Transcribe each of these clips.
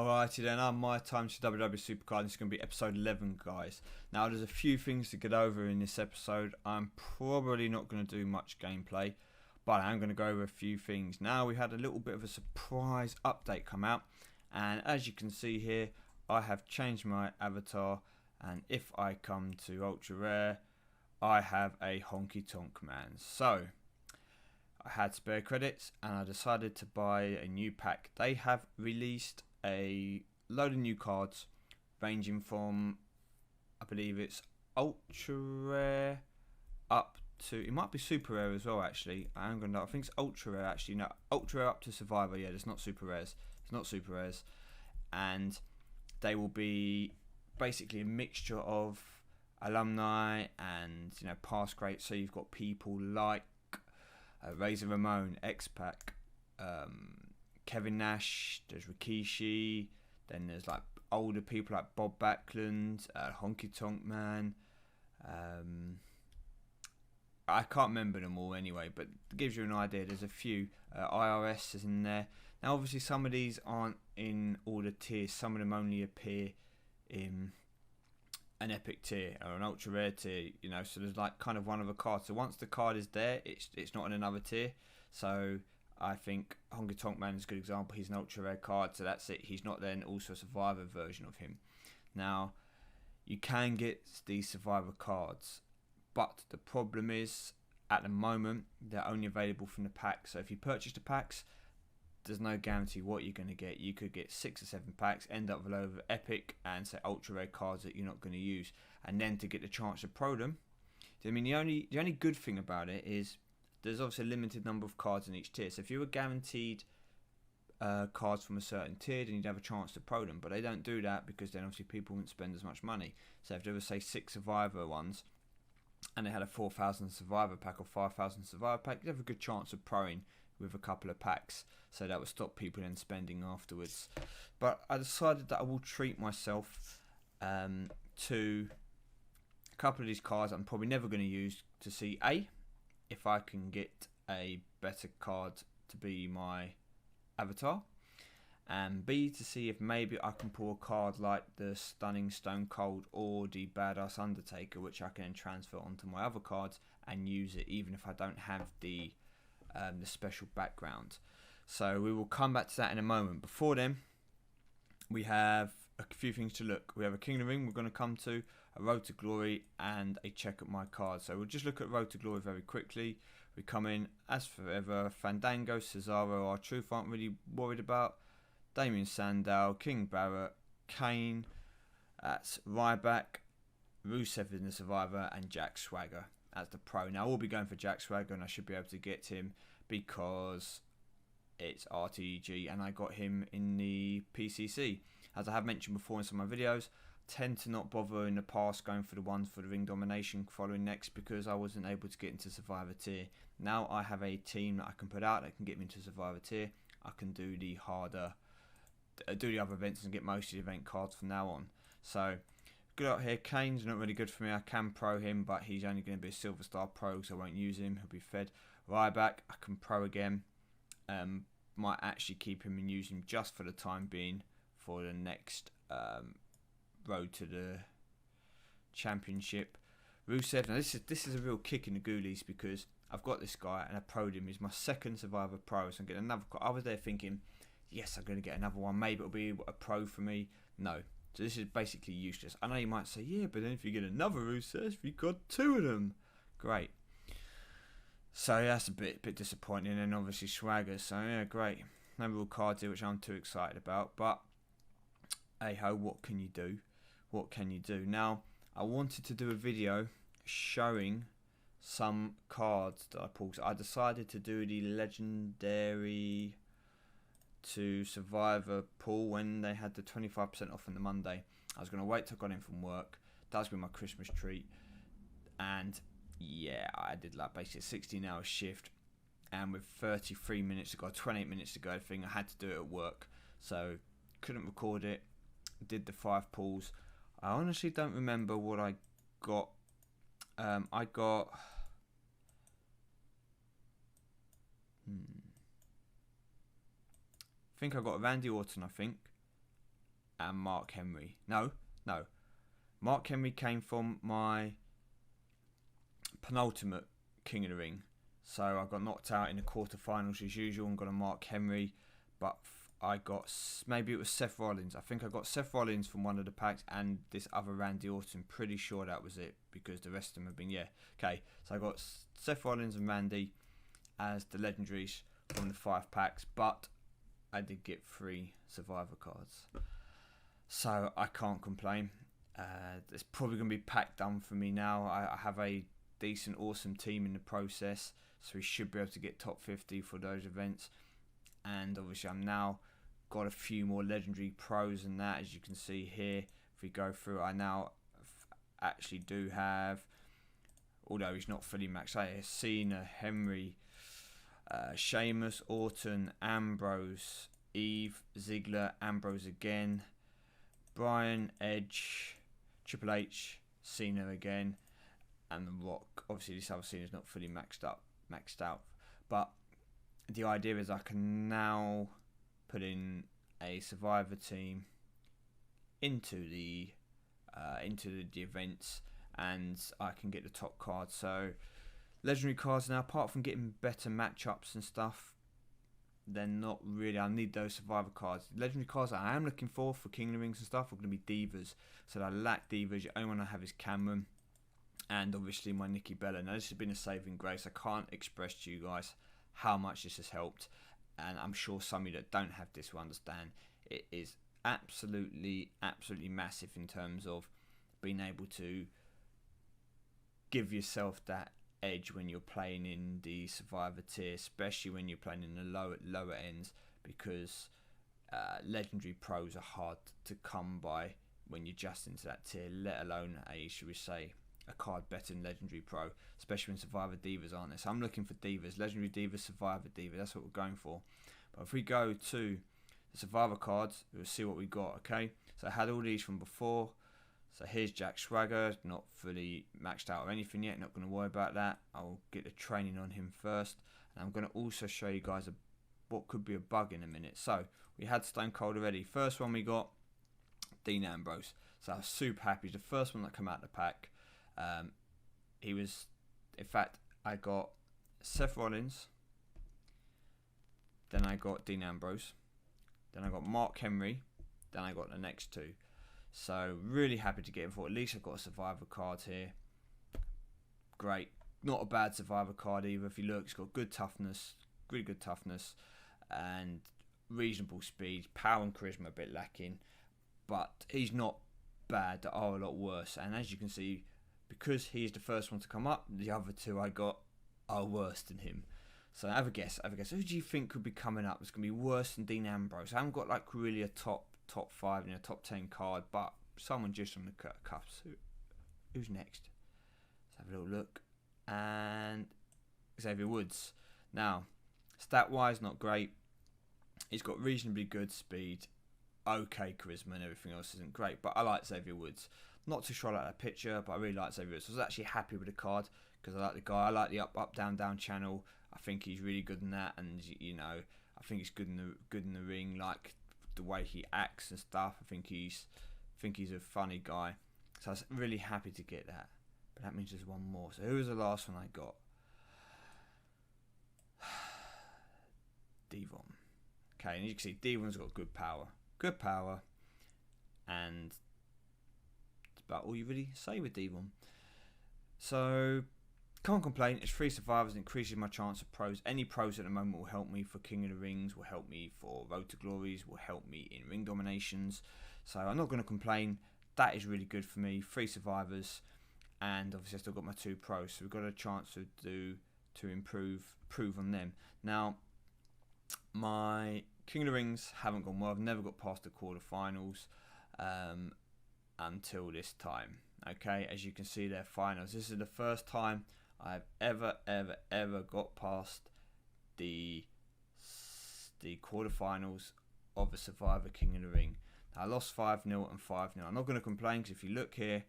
Alrighty then, I'm MyTyme to WWE Supercard. This is going to be episode 11, guys. Now, there's a few things to get over in this episode. I'm probably not going to do much gameplay, but I'm going to go over a few things. Now, we had a little bit of a surprise update come out, and as you can see here, I have changed my avatar, and if I come to Ultra Rare, I have a Honky Tonk Man. So, I had spare credits, and I decided to buy a new pack. They have released a load of new cards ranging from, I believe it's ultra rare up to, it might be super rare as well actually. I think it's ultra rare actually. No, ultra rare up to survivor. Yeah, it's not super rares. It's not super rares. And they will be basically a mixture of alumni and, you know, past greats. So you've got people like Razor Ramon, X-Pac, Kevin Nash, there's Rikishi, then there's like older people like Bob Backlund, Honky Tonk Man. I can't remember them all anyway, but it gives you an idea. There's a few. IRS is in there. Now, obviously, some of these aren't in all the tiers. Some of them only appear in an epic tier or an ultra rare tier. You know, so there's like kind of one of a card. So once the card is there, it's not in another tier. So I think Honky Tonk Man is a good example. He's an ultra rare card, so that's it. He's not then also a survivor version of him. Now, you can get these survivor cards, but the problem is at the moment they're only available from the pack. So if you purchase the packs, there's no guarantee what you're going to get. You could get 6 or 7 packs, end up with a load of epic and say ultra rare cards that you're not going to use, and then to get the chance to pro them. I mean, the only good thing about it is there's obviously a limited number of cards in each tier. So if you were guaranteed cards from a certain tier, then you'd have a chance to pro them. But they don't do that because then obviously people wouldn't spend as much money. So if there were, say, 6 survivor ones, and they had a 4,000 survivor pack or 5,000 survivor pack, you'd have a good chance of proing with a couple of packs. So that would stop people then spending afterwards. But I decided that I will treat myself to a couple of these cards I'm probably never going to use, to see A, if I can get a better card to be my avatar, and B, to see if maybe I can pull a card like the Stunning Stone Cold or the Badass Undertaker, which I can then transfer onto my other cards and use it even if I don't have the special background. So we will come back to that in a moment. Before then, we have a few things to look. We have a King of the Ring we're going to come to, a Road to Glory, and a check at my cards. So we'll just look at Road to Glory very quickly. We come in, as forever, Fandango, Cesaro, R-Truth aren't really worried about, Damien Sandow, King Barrett, Kane, that's Ryback, Rusev in the Survivor, and Jack Swagger as the pro. Now, I will be going for Jack Swagger, and I should be able to get him because it's RTG, and I got him in the PCC. As I have mentioned before in some of my videos, tend to not bother in the past going for the ones for the ring domination following next because I wasn't able to get into survivor tier. Now I have a team that I can put out that can get me into survivor tier. I can do the harder, do the other events and get most of the event cards from now on. So good out here. Kane's not really good for me. I can pro him, but he's only going to be a silver star pro, so I won't use him. He'll be fed. Ryback, I can pro again. Might actually keep him and use him just for the time being for the next road to the championship. Rusev, now this is a real kick in the ghoulies because I've got this guy and I pro'd him. He's my second survivor pro, so I'm getting another. I was there thinking, yes, I'm going to get another one. Maybe it'll be a pro for me. No, so this is basically useless. I know you might say, yeah, but then if you get another Rusev, you got 2 of them. Great. So that's a bit disappointing, and obviously Swagger. So yeah, great. No real cards here, which I'm too excited about. But hey ho, what can you do? What can you do? Now, I wanted to do a video showing some cards that I pulled. So I decided to do the legendary to survivor pull when they had the 25% off on the Monday. I was going to wait till I got in from work. That's been my Christmas treat, and yeah, I did like basically a 16-hour shift, and with 33 minutes to go, 28 minutes to go, I had to do it at work, so couldn't record it. Did the 5 pulls. I honestly don't remember what I got. I got think I got Randy Orton, I think. and Mark Henry. No. Mark Henry came from my penultimate King of the Ring. So I got knocked out in the quarterfinals as usual and got a Mark Henry. But I got, maybe it was Seth Rollins. I think I got Seth Rollins from one of the packs and this other Randy Orton. Pretty sure that was it, because the rest of them have been, yeah. Okay, so I got Seth Rollins and Randy as the legendaries from the 5 packs. But I did get 3 Survivor cards. So I can't complain. It's probably going to be pack done for me now. I have a decent, awesome team in the process. So we should be able to get top 50 for those events. And obviously I'm now got a few more legendary pros and that, as you can see here. If we go through, I now actually do have, although he's not fully maxed out, Cena, Henry, Sheamus, Orton, Ambrose, Eve, Ziggler, Ambrose again, Bryan, Edge, Triple H, Cena again, and The Rock. Obviously this other Cena's not fully maxed out, but the idea is I can now put in a Survivor team into the events, and I can get the top cards. So legendary cards now, apart from getting better matchups and stuff, they're not really. I need those Survivor cards. Legendary cards I am looking for King of the Rings and stuff are going to be Divas. So I lack Divas. The only one I have is Cameron, and obviously my Nikki Bella. Now this has been a saving grace. I can't express to you guys how much this has helped, and I'm sure some of you that don't have this will understand. It is absolutely massive in terms of being able to give yourself that edge when you're playing in the Survivor tier, especially when you're playing in the lower ends, because legendary pros are hard to come by when you're just into that tier, let alone should we say, a card better than legendary pro, especially when Survivor Divas aren't there. So I'm looking for Divas, legendary Divas, Survivor Divas. That's what we're going for. But if we go to the Survivor cards, we'll see what we got. Okay, so I had all these from before. So here's Jack Swagger, not fully maxed out or anything yet, not going to worry about that. I'll get the training on him first, and I'm going to also show you guys what could be a bug in a minute. So we had Stone Cold already. First one we got Dean Ambrose. So I was super happy. The first one that came out of the pack. He was, in fact, I got Seth Rollins, then I got Dean Ambrose, then I got Mark Henry, then I got the next 2. So really happy to get him for. At least I've got a Survivor card here. Great. Not a bad Survivor card either. If you look, it's got good toughness, really good toughness, and reasonable speed. Power and charisma a bit lacking, but he's not bad. There are a lot worse. And as you can see, because he's the first one to come up, the other 2 I got are worse than him. So have a guess. Who do you think could be coming up? It's going to be worse than Dean Ambrose. I haven't got like really a top 5 and a top 10 card, but someone just on the cuffs. Who's next? Let's have a little look. And Xavier Woods. Now, stat-wise, not great. He's got reasonably good speed, okay charisma, and everything else isn't great. But I like Xavier Woods. Not too sure I like that picture, but I really like Xavier Woods. I was actually happy with the card because I like the guy. I like the up, down, down channel. I think he's really good in that, and you know, I think he's good in the ring. Like the way he acts and stuff. I think he's a funny guy. So I was really happy to get that. But that means there's one more. So who was the last one I got? Devon. Okay, and you can see Devon's got good power, and that's about all you really say with Devon. So can't complain. It's 3 survivors, increases my chance of pros. Any pros at the moment will help me for King of the Rings, will help me for Road to Glories, will help me in ring dominations. So I'm not going to complain. That is really good for me. 3 survivors, and obviously I still got my 2 pros, so we've got a chance to improve on them. Now, my King of the Rings haven't gone well. I've never got past the quarterfinals until this time. Okay, as you can see, they're finals. This is the first time I've ever got past the quarterfinals of a Survivor King of the Ring. Now, I lost 5-0 and 5-0. I'm not going to complain because if you look here,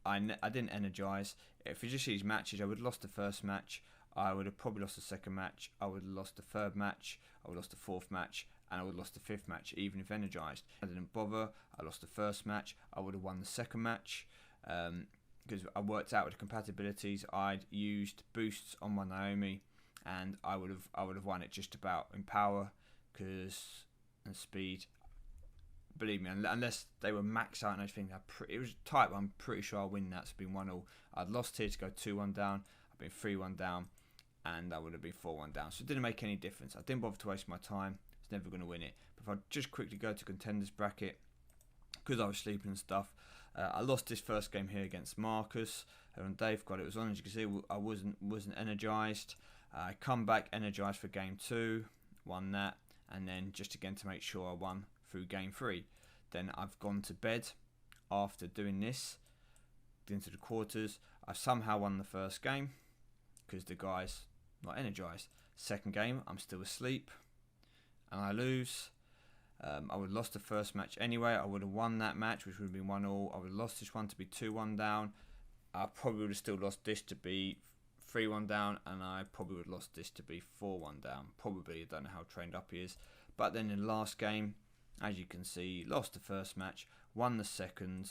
I didn't energize. If you just see these matches, I would have lost the first match. I would have probably lost the second match. I would have lost the third match. I would have lost the fourth match. and I would have lost the 5th match, even if energized. I didn't bother. I lost the 1st match. I would have won the 2nd match. Because I worked out with the compatibilities. I'd used boosts on my Naomi, and I would have won it just about in power, and speed. Believe me, unless they were maxed out and everything, it was tight. But I'm pretty sure I'll win that. It's been 1-1. I'd lost here to go 2-1 down. I've been 3-1 down, and I would have been 4-1 down. So it didn't make any difference. I didn't bother to waste my time. I was never going to win it. But if I just quickly go to contenders bracket, because I was sleeping and stuff. I lost this first game here against Marcus. And Dave got it was on. As you can see, I wasn't energized. I come back energized for game 2, won that, and then just again to make sure I won through game 3. Then I've gone to bed after doing this into the quarters. I somehow won the first game because the guy's not energized. Second game, I'm still asleep, and I lose. I would have lost the first match anyway. I would have won that match, which would have been 1-1. I would have lost this one to be 2-1 down. I probably would have still lost this to be 3-1 down, and I probably would have lost this to be 4-1 down. Probably, I don't know how trained up he is. But then in the last game, as you can see, lost the first match, won the second,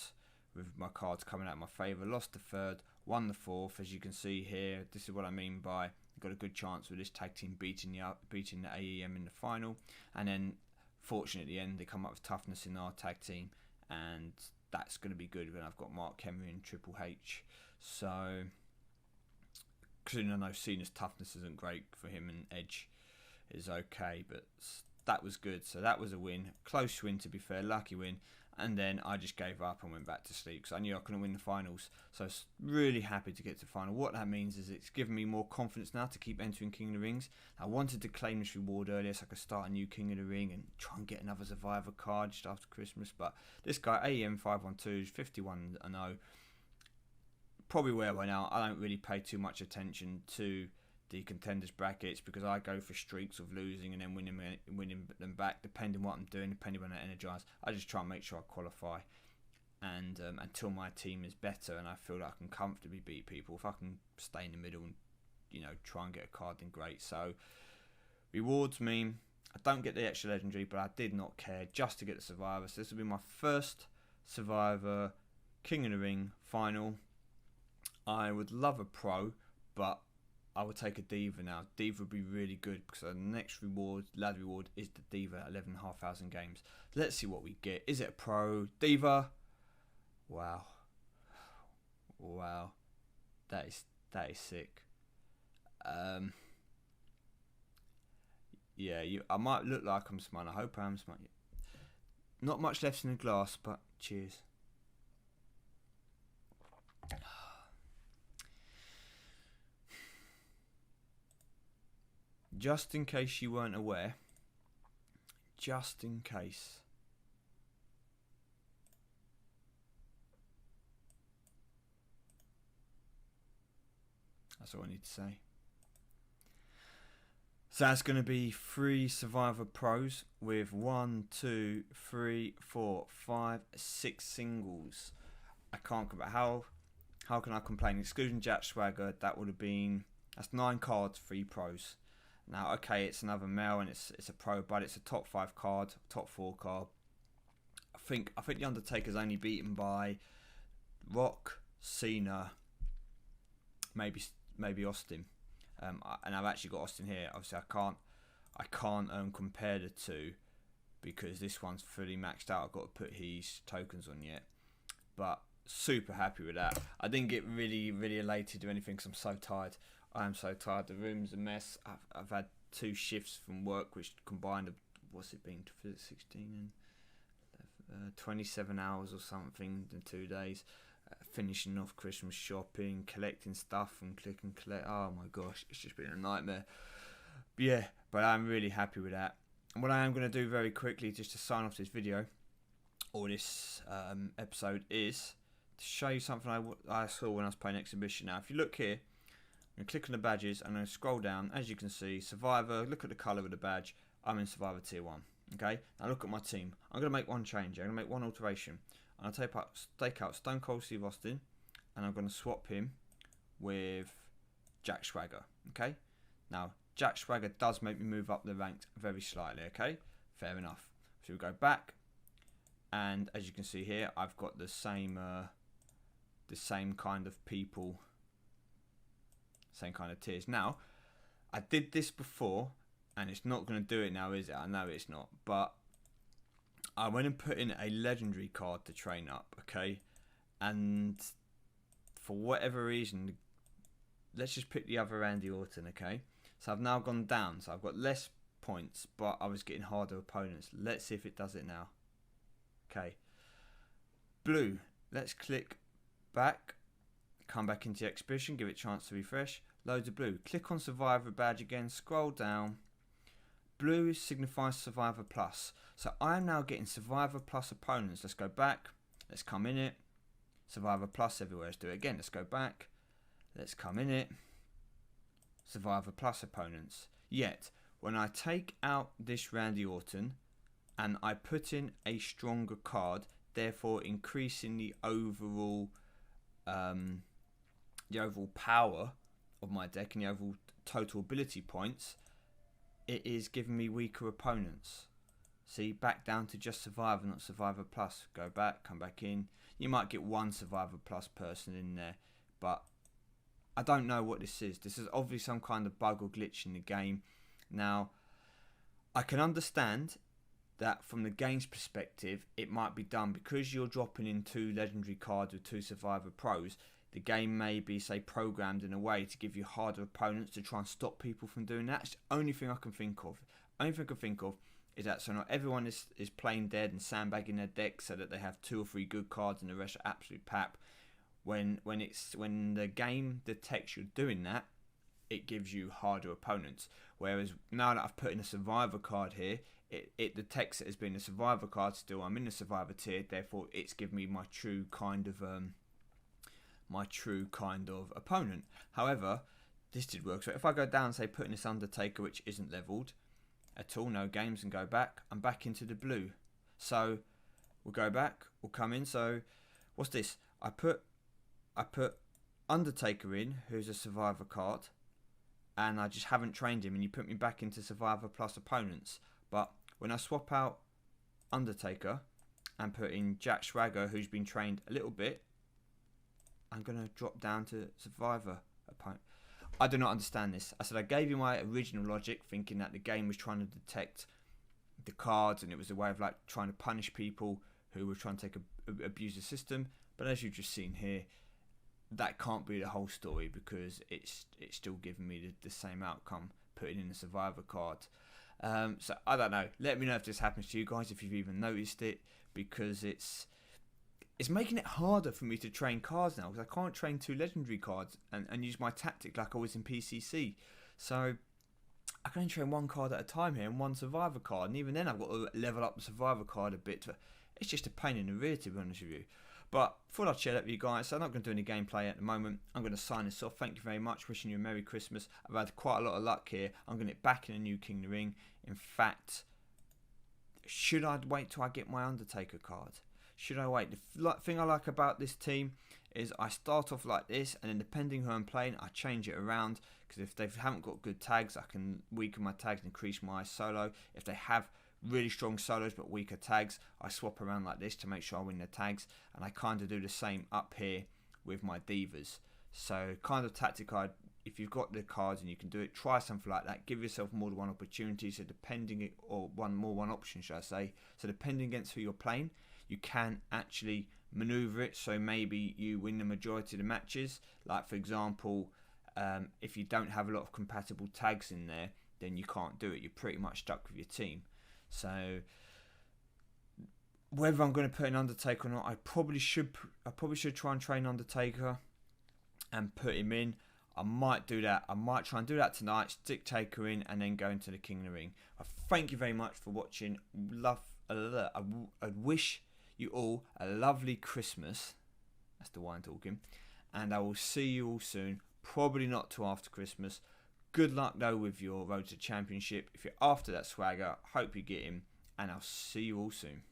with my cards coming out in my favour, lost the third, won the fourth. As you can see here, this is what I mean by got a good chance with this tag team beating the AEM in the final, and then fortunately, at the end, they come up with toughness in our tag team, and that's going to be good when I've got Mark Henry and Triple H. So, because I know Cena's toughness isn't great for him, and Edge is okay, but that was good. So that was a win, close win to be fair, lucky win. And then I just gave up and went back to sleep because I knew I couldn't win the finals. So I was really happy to get to the final. What that means is it's given me more confidence now to keep entering King of the Rings. I wanted to claim this reward earlier so I could start a new King of the Ring and try and get another Survivor card just after Christmas. But this guy, AEM512, is 51-0. Probably where by now I don't really pay too much attention to the contenders brackets because I go for streaks of losing and then winning them back, depending what I'm doing, depending when I energize. I just try and make sure I qualify, and until my team is better and I feel like I can comfortably beat people. If I can stay in the middle and try and get a card, then great. So rewards mean I don't get the extra legendary, but I did not care just to get the Survivor. So this will be my first Survivor King of the Ring final. I would love a pro, but I would take a Diva now. Diva would be really good because the next ladder reward is the Diva at 11,500 games. Let's see what we get. Is it a pro? Diva? Wow. Wow. That is sick. Yeah, I might look like I'm smiling. I hope I am smiling. Not much left in the glass, but cheers. Just in case you weren't aware, just in case, that's all I need to say. So that's going to be 3 Survivor Pros with 1, 2, 3, 4, 5, 6 singles. I can't complain. How can I complain? Excluding Jack Swagger, that would have been, that's 9 cards, 3 pros. Now, okay, it's another male and it's a pro, but it's a top 5 card, top 4 card. I think the Undertaker's only beaten by Rock, Cena, maybe Austin. And I've actually got Austin here. Obviously, I can't compare the two because this one's fully maxed out. I've got to put his tokens on yet, but super happy with that. I didn't get really elated or anything because I'm so tired. I am so tired. The room's a mess. I've had 2 shifts from work, which combined, what's it been, 16 and 27 hours or something in 2 days. Finishing off Christmas shopping, collecting stuff and click and collect. Oh my gosh, it's just been a nightmare. But yeah, but I'm really happy with that. And what I am going to do very quickly, just to sign off this video, or this episode, is to show you something I saw when I was playing Exhibition. Now, if you look here, I'm going to click on the badges, and I'm going to scroll down. As you can see, Survivor, look at the colour of the badge. I'm in Survivor Tier 1. Okay, now look at my team. I'm going to make one change. I'm going to make one alteration. I'll take out Stone Cold Steve Austin, and I'm going to swap him with Jack Swagger. Okay, now Jack Swagger does make me move up the ranks very slightly. Okay, Fair enough. So we go back, and as you can see here, I've got the same kind of people, same kind of tiers. Now, I did this before, and it's not going to do it now, is it? I know it's not, but I went and put in a legendary card to train up, okay? And for whatever reason, let's just pick the other Randy Orton, okay? So I've now gone down, so I've got less points, but I was getting harder opponents. Let's see if it does it now. Okay. Blue, let's click back, come back into the exhibition, give it a chance to refresh. Loads of blue. Click on Survivor badge again, scroll down. Blue signifies Survivor Plus. So I'm now getting Survivor Plus opponents. Let's go back. Let's come in it. Survivor Plus everywhere. Let's do it again. Let's go back. Let's come in it. Survivor Plus opponents. Yet, when I take out this Randy Orton and I put in a stronger card, therefore increasing the overall power of my deck and the overall total ability points, it is giving me weaker opponents. See, back down to just Survivor, not Survivor Plus. Go back, come back in. You might get one Survivor Plus person in there, but I don't know what this is. This is obviously some kind of bug or glitch in the game. Now, I can understand that from the game's perspective, it might be done because you're dropping in 2 legendary cards with 2 Survivor Pros. The game may be, say, programmed in a way to give you harder opponents to try and stop people from doing that. It's the only thing I can think of. Only thing I can think of is that so not everyone is playing dead and sandbagging their deck so that they have 2 or 3 good cards and the rest are absolute pap. When the game detects you're doing that, it gives you harder opponents. Whereas now that I've put in a Survivor card here, it detects it as being a Survivor card still. I'm in the Survivor tier, therefore it's giving me my true kind of opponent. However, this did work. So if I go down and say put in this Undertaker, which isn't leveled at all, no games, and go back, I'm back into the blue. So we'll go back, we'll come in. So what's this? I put Undertaker in, who's a Survivor card, and I just haven't trained him, and you put me back into Survivor Plus opponents. But when I swap out Undertaker and put in Jack Swagger, who's been trained a little bit, I'm going to drop down to Survivor opponent. I do not understand this. I said I gave you my original logic, thinking that the game was trying to detect the cards and it was a way of like trying to punish people who were trying to abuse the system. But as you've just seen here, that can't be the whole story because it's still giving me the same outcome putting in a Survivor card. So I don't know. Let me know if this happens to you guys, if you've even noticed it, because it's making it harder for me to train cards now because I can't train 2 legendary cards and use my tactic like I was in PCC. So I can only train 1 card at a time here and 1 Survivor card, and even then I've got to level up the Survivor card a bit. It's just a pain in the rear, to be honest with you. But thought I'd share that with you guys. So I'm not going to do any gameplay at the moment. I'm going to sign this off. Thank you very much. Wishing you a Merry Christmas. I've had quite a lot of luck here. I'm going to get back in a new King of the Ring. In fact, should I wait till I get my Undertaker card? Should I wait? The thing I like about this team is I start off like this, and then depending who I'm playing, I change it around. Because if they haven't got good tags, I can weaken my tags and increase my solo. If they have really strong solos but weaker tags, I swap around like this to make sure I win the tags, and I kind of do the same up here with my divas. So kind of tactic, if you've got the cards and you can do it, try something like that. Give yourself more than one opportunity. So depending, or one option should I say, so depending against who you're playing, you can actually maneuver it so maybe you win the majority of the matches. Like for example, if you don't have a lot of compatible tags in there, then you can't do it. You're pretty much stuck with your team. So whether I'm going to put an Undertaker or not, I probably should try and train Undertaker and put him in. I might do that. I might try and do that tonight, stick Taker in, and then go into the King of the Ring. I thank you very much for watching. I wish you all a lovely Christmas. That's the wine talking. And I will see you all soon. Probably not till after Christmas. Good luck though with your road to championship. If you're after that swagger, hope you get him. And I'll see you all soon.